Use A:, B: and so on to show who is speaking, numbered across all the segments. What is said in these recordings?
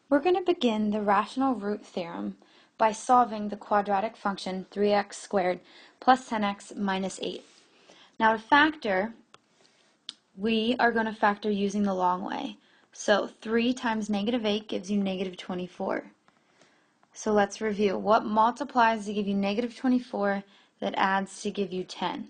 A: We're going to begin the rational root theorem by solving the quadratic function 3x squared plus 10x minus 8. Now to factor, we are going to factor using the long way. So 3 times negative 8 gives you negative 24. So let's review. What multiplies to give you negative 24 that adds to give you 10?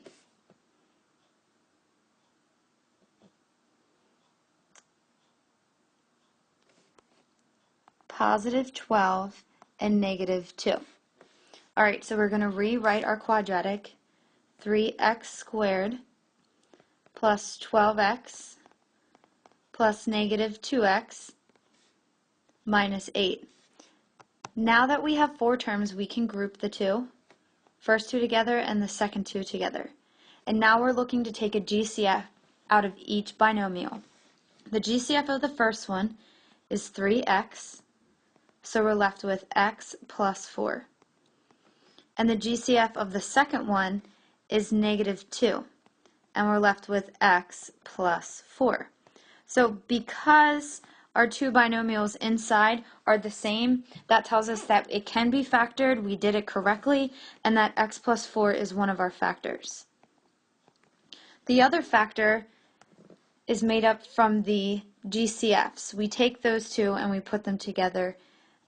A: Positive 12 and negative 2. Alright, so we're going to rewrite our quadratic. 3x squared plus 12x plus negative 2x minus 8. Now that we have 4 terms, we can group the two. First two together and the second two together. And now we're looking to take a GCF out of each binomial. The GCF of the first one is 3x, so we're left with x plus 4. And the GCF of the second one is negative 2, and we're left with x plus 4. So because our two binomials inside are the same, that tells us that it can be factored, we did it correctly, and that x plus 4 is one of our factors. The other factor is made up from the GCFs. We take those two and we put them together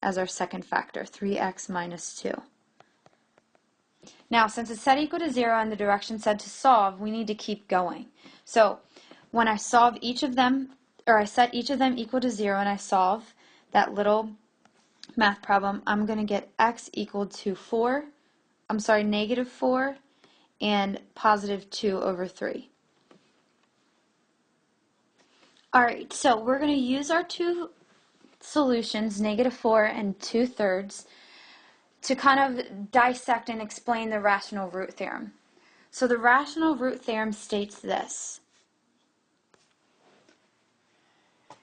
A: as our second factor, 3x minus 2. Now, since it's set equal to 0 and the direction said to solve, we need to keep going. So when I solve each of them, or I set each of them equal to 0 and I solve that little math problem, I'm going to get x equal to negative 4 and positive 2 over 3. Alright, so we're going to use our two solutions, negative 4 and 2/3, to kind of dissect and explain the rational root theorem. So the rational root theorem states this.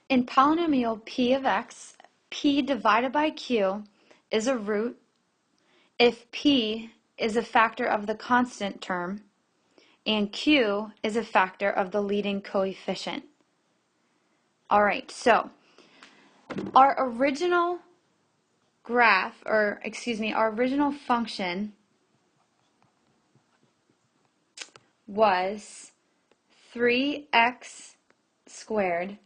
A: In polynomial p of x, p divided by q is a root if p is a factor of the constant term and q is a factor of the leading coefficient. Alright, so our original our original function was 3x squared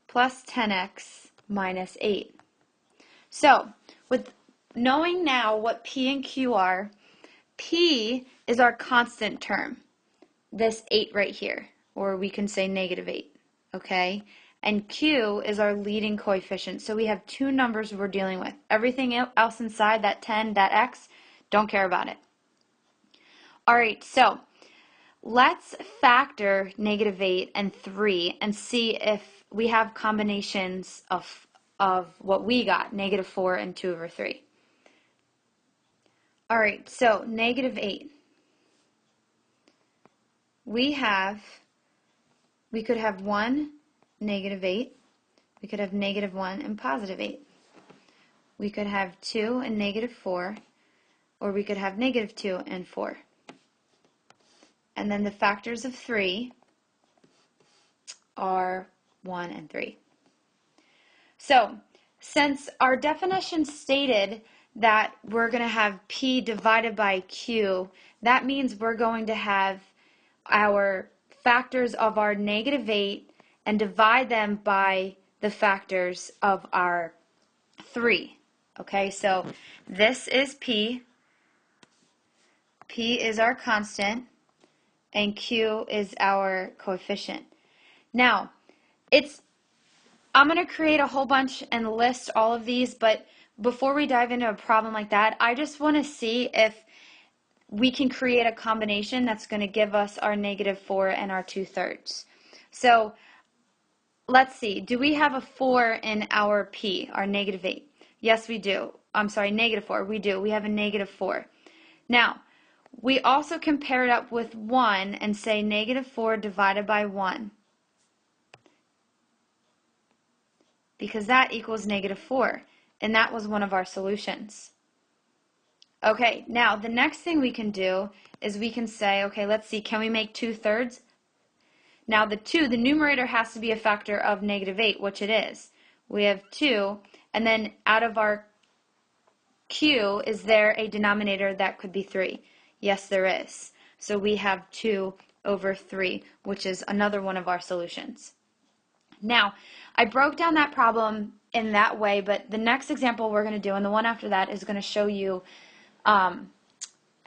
A: plus 10x minus 8. So, with knowing now what p and q are, p is our constant term, this 8 right here, or we can say negative 8, okay? And q is our leading coefficient. So we have two numbers we're dealing with. Everything else inside, that 10, that x, don't care about it. Alright, so let's factor negative 8 and 3 and see if we have combinations of what we got, negative 4 and 2 over 3. Alright, so negative 8. We could have 1, negative 8. We could have negative 1 and positive 8. We could have 2 and negative 4, or we could have negative 2 and 4. And then the factors of 3 are 1 and 3. So, since our definition stated that we're going to have p divided by q, that means we're going to have our factors of our negative 8 and divide them by the factors of our 3. Okay, so this is p is our constant, and q is our coefficient. Now, I'm going to create a whole bunch and list all of these, but before we dive into a problem like that, I just want to see if we can create a combination that's going to give us our negative 4 and our 2/3. So let's see, do we have a 4 in our p, our negative 8? Yes, we do. I'm sorry, negative 4. We do. We have a negative 4. Now, we also can pair it up with 1 and say negative 4 divided by 1, because that equals negative 4, and that was one of our solutions. Okay, now the next thing we can do is we can say, okay, let's see, can we make 2/3? Now the numerator has to be a factor of negative 8, which it is. We have 2, And then out of our q, is there a denominator that could be 3? Yes, there is. So we have 2 over 3, which is another one of our solutions. Now, I broke down that problem in that way, but the next example we're going to do, and the one after that, is going to show you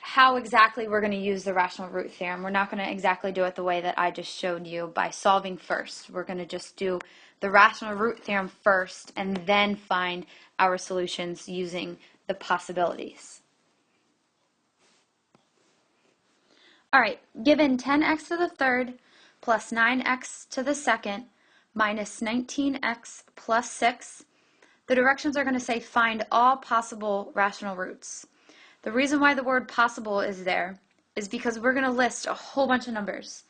A: how exactly we're going to use the rational root theorem. We're not going to exactly do it the way that I just showed you by solving first. We're going to just do the rational root theorem first and then find our solutions using the possibilities. All right, given 10x to the third plus 9x to the second minus 19x plus 6, the directions are going to say find all possible rational roots. The reason why the word possible is there is because we're going to list a whole bunch of numbers.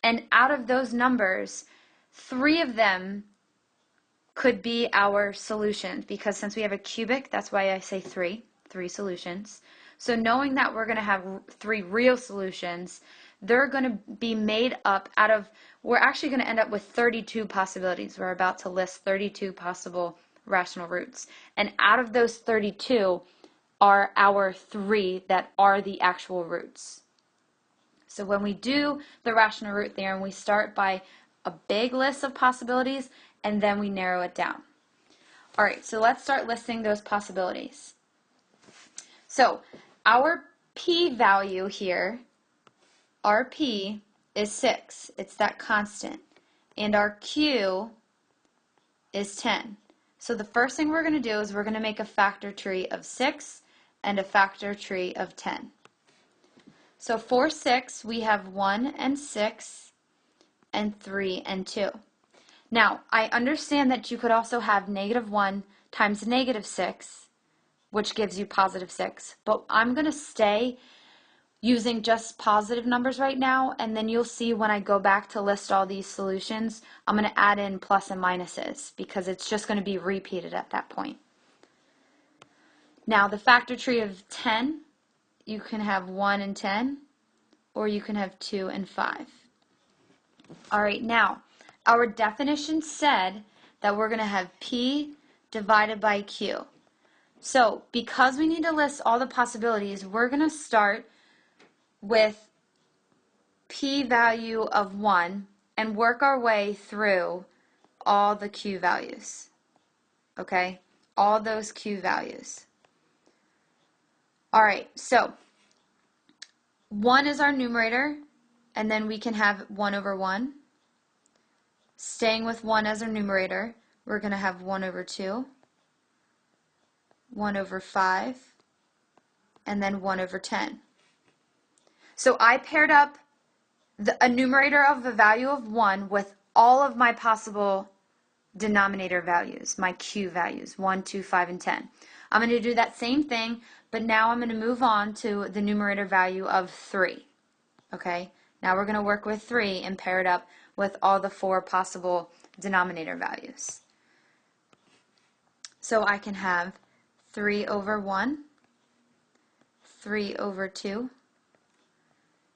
A: And out of those numbers, 3 of them could be our solutions, because since we have a cubic, that's why I say 3 solutions. So knowing that we're going to have 3 real solutions, they're going to be made up out of, we're actually going to end up with 32 possibilities. We're about to list 32 possible rational roots. And out of those 32 are our 3 that are the actual roots. So when we do the rational root theorem, we start by a big list of possibilities and then we narrow it down. All right, so let's start listing those possibilities. So our p value here, our p is 6. It's that constant. And our q is 10. So the first thing we're going to do is we're going to make a factor tree of 6 and a factor tree of 10. So for 6, we have 1 and 6 and 3 and 2. Now, I understand that you could also have -1 times -6, which gives you +6. But I'm going to stay using just positive numbers right now, and then you'll see when I go back to list all these solutions, I'm going to add in plus and minuses because it's just going to be repeated at that point. Now, the factor tree of 10, you can have 1 and 10, or you can have 2 and 5. All right, now, our definition said that we're going to have P divided by Q. So, because we need to list all the possibilities, we're going to start with P value of 1 and work our way through all the Q values. Okay? All those Q values. All right, so 1 is our numerator, and then we can have 1 over 1. Staying with 1 as our numerator, we're going to have 1 over 2, 1 over 5, and then 1 over 10. So I paired up a numerator of the value of 1 with all of my possible denominator values, my Q values, 1, 2, 5, and 10. I'm going to do that same thing, but now I'm going to move on to the numerator value of 3. Okay? Now we're going to work with 3 and pair it up with all the 4 possible denominator values. So I can have 3 over 1, 3 over 2,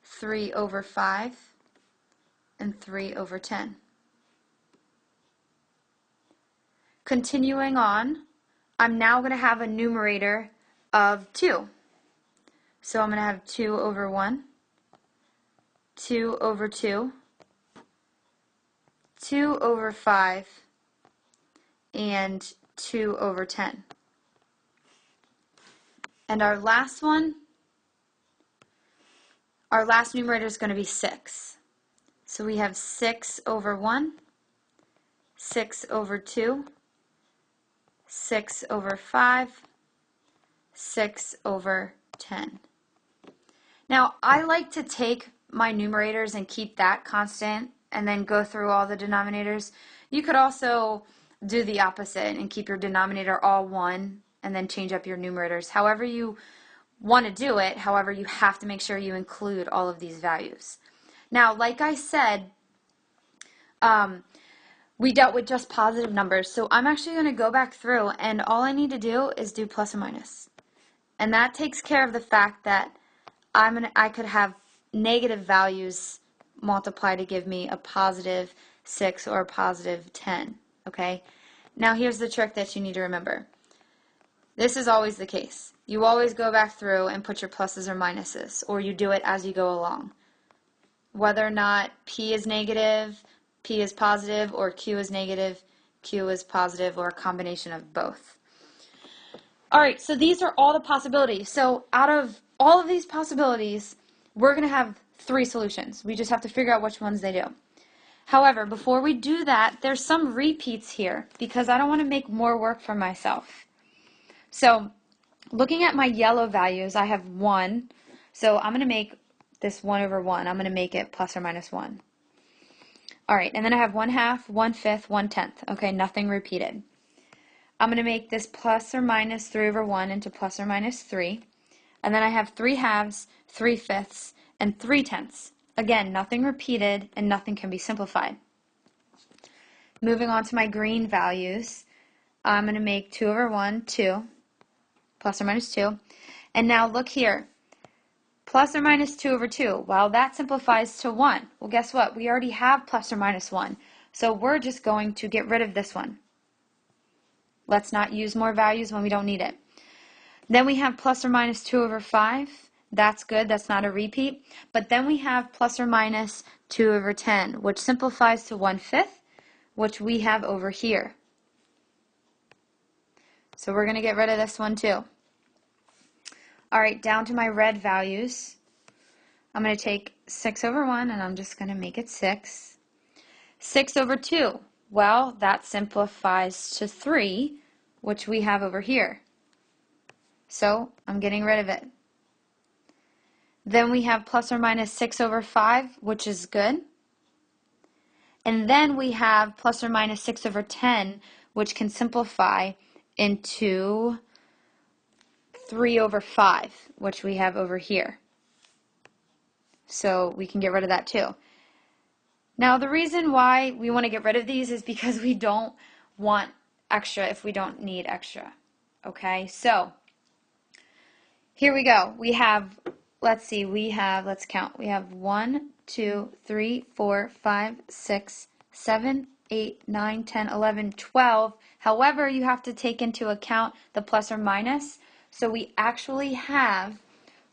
A: 3 over 5, and 3 over 10. Continuing on, I'm now going to have a numerator of 2. So I'm going to have 2 over 1, 2 over 2, 2 over 5, and 2 over 10. And our last one, our last numerator is going to be 6. So we have 6 over 1, 6 over 2, 6 over 5, 6 over 10. Now, I like to take my numerators and keep that constant and then go through all the denominators. You could also do the opposite and keep your denominator all 1 and then change up your numerators. However you want to do it, however, you have to make sure you include all of these values. Now, like I said, we dealt with just positive numbers, so I'm actually going to go back through, and all I need to do is do plus and minus. And that takes care of the fact that I could have negative values multiply to give me a +6 or a +10, okay? Now here's the trick that you need to remember. This is always the case. You always go back through and put your pluses or minuses, or you do it as you go along. Whether or not P is negative, P is positive, or Q is negative, Q is positive, or a combination of both. Alright, so these are all the possibilities. So out of all of these possibilities, we're going to have 3 solutions. We just have to figure out which ones they do. However, before we do that, there's some repeats here because I don't want to make more work for myself. So looking at my yellow values, I have 1. So I'm going to make this 1 over 1. I'm going to make it plus or minus 1. Alright, and then I have 1/2, 1/5, 1/10. Okay, nothing repeated. I'm going to make this plus or minus 3 over 1 into plus or minus 3. And then I have 3/2, 3/5, and 3/10. Again, nothing repeated and nothing can be simplified. Moving on to my green values, I'm going to make 2 over 1, 2, plus or minus 2. And now look here, plus or minus 2 over 2. Well, that simplifies to 1. Well, guess what? We already have plus or minus 1. So we're just going to get rid of this one. Let's not use more values when we don't need it. Then we have plus or minus 2 over 5. That's good. That's not a repeat. But then we have plus or minus 2 over 10, which simplifies to 1/5, which we have over here. So we're going to get rid of this one too. Alright, down to my red values. I'm going to take 6 over 1 and I'm just going to make it 6. 6 over 2. Well, that simplifies to 3, which we have over here. So I'm getting rid of it. Then we have plus or minus 6 over 5, which is good. And then we have plus or minus 6 over 10, which can simplify into 3 over 5, which we have over here. So we can get rid of that too. Now the reason why we want to get rid of these is because we don't want extra if we don't need extra. Okay, so here we go. We have, let's see, let's count. We have 1, 2, 3, 4, 5, 6, 7, 8, 9, 10, 11, 12. However, you have to take into account the plus or minus. So we actually have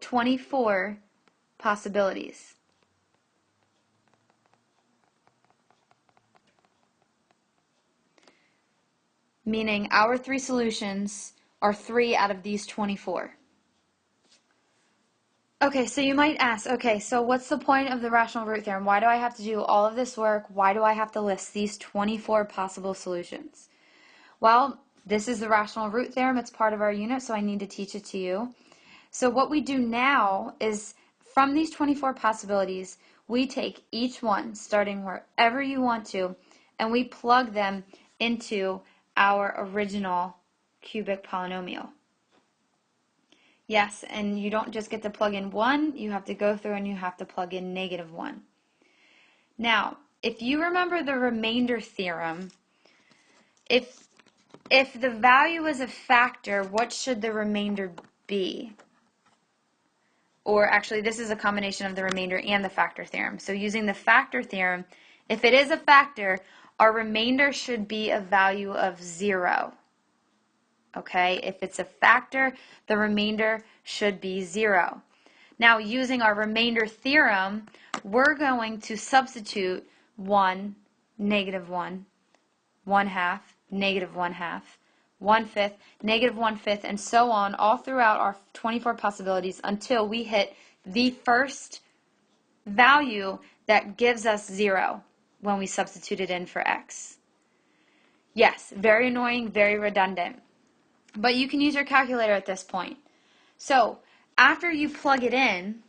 A: 24 possibilities. Meaning our 3 solutions are 3 out of these 24. Okay, so you might ask, okay, so what's the point of the rational root theorem? Why do I have to do all of this work? Why do I have to list these 24 possible solutions? Well, this is the rational root theorem. It's part of our unit, so I need to teach it to you. So what we do now is from these 24 possibilities, we take each one, starting wherever you want to, and we plug them into our original cubic polynomial. Yes, and you don't just get to plug in 1, you have to go through and you have to plug in -1. Now, if you remember the remainder theorem, if the value is a factor, what should the remainder be? Or actually, this is a combination of the remainder and the factor theorem. So using the factor theorem, if it is a factor, our remainder should be a value of 0. Okay, if it's a factor, the remainder should be 0. Now, using our remainder theorem, we're going to substitute 1, -1, 1/2, -1/2, 1/5, -1/5, and so on all throughout our 24 possibilities until we hit the first value that gives us 0 when we substitute it in for x. Yes, very annoying, very redundant. But you can use your calculator at this point. So after you plug it in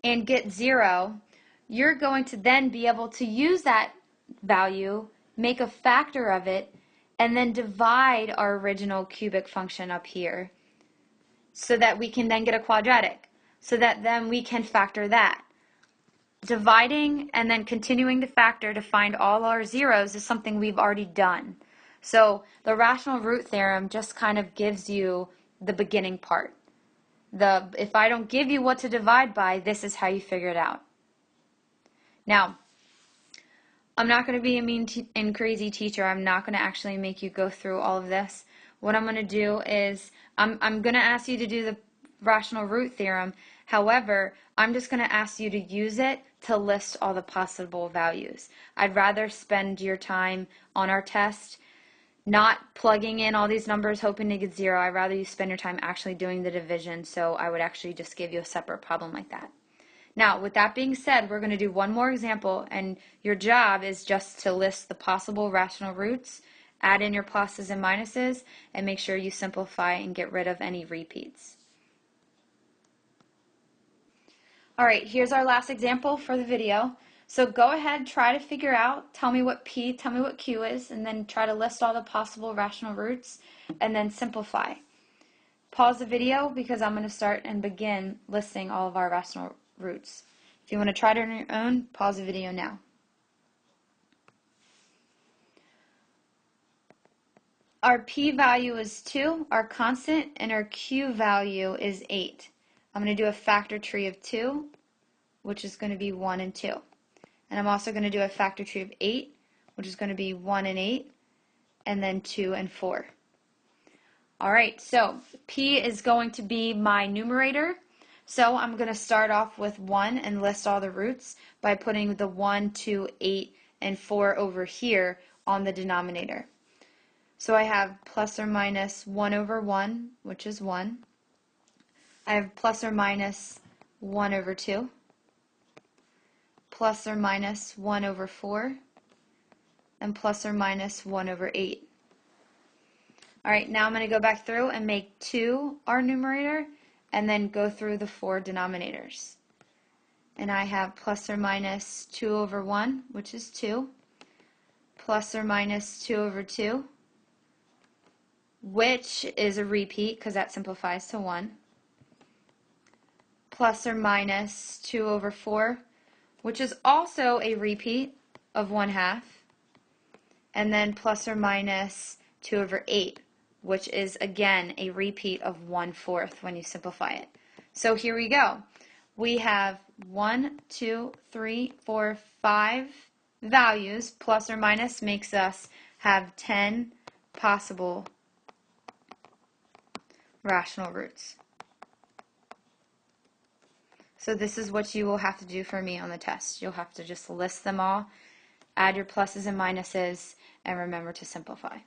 A: and get 0, you're going to then be able to use that value, make a factor of it, and then divide our original cubic function up here so that we can then get a quadratic, so that then we can factor that. Dividing and then continuing to factor to find all our zeros is something we've already done. So the rational root theorem just kind of gives you the beginning part. If I don't give you what to divide by, this is how you figure it out. Now, I'm not going to be a mean and crazy teacher. I'm not going to actually make you go through all of this. What I'm going to do is I'm going to ask you to do the rational root theorem. However, I'm just going to ask you to use it to list all the possible values. I'd rather spend your time on our test not plugging in all these numbers hoping to get 0. I'd rather you spend your time actually doing the division, so I would actually just give you a separate problem like that. Now, with that being said, we're going to do one more example, and your job is just to list the possible rational roots, add in your pluses and minuses, and make sure you simplify and get rid of any repeats. Alright, here's our last example for the video. So go ahead, try to figure out, tell me what P, tell me what Q is, and then try to list all the possible rational roots, and then simplify. Pause the video because I'm going to start and begin listing all of our rational roots. If you want to try it on your own, pause the video now. Our P value is 2, our constant, and our Q value is 8. I'm going to do a factor tree of 2, which is going to be 1 and 2. And I'm also going to do a factor tree of 8, which is going to be 1 and 8, and then 2 and 4. Alright, so P is going to be my numerator. So I'm going to start off with 1 and list all the roots by putting the 1, 2, 8, and 4 over here on the denominator. So I have plus or minus 1 over 1, which is 1. I have plus or minus 1 over 2. Plus or minus 1 over 4, and plus or minus 1 over 8. Alright, now I'm going to go back through and make 2 our numerator, and then go through the 4 denominators. And I have plus or minus 2 over 1, which is 2, plus or minus 2 over 2, which is a repeat because that simplifies to 1, plus or minus 2 over 4, which is also a repeat of 1/2, and then plus or minus 2 over 8, which is again a repeat of 1/4 when you simplify it. So here we go. We have 1, 2, 3, 4, 5 values. Plus or minus makes us have 10 possible rational roots. So this is what you will have to do for me on the test. You'll have to just list them all, add your pluses and minuses, and remember to simplify.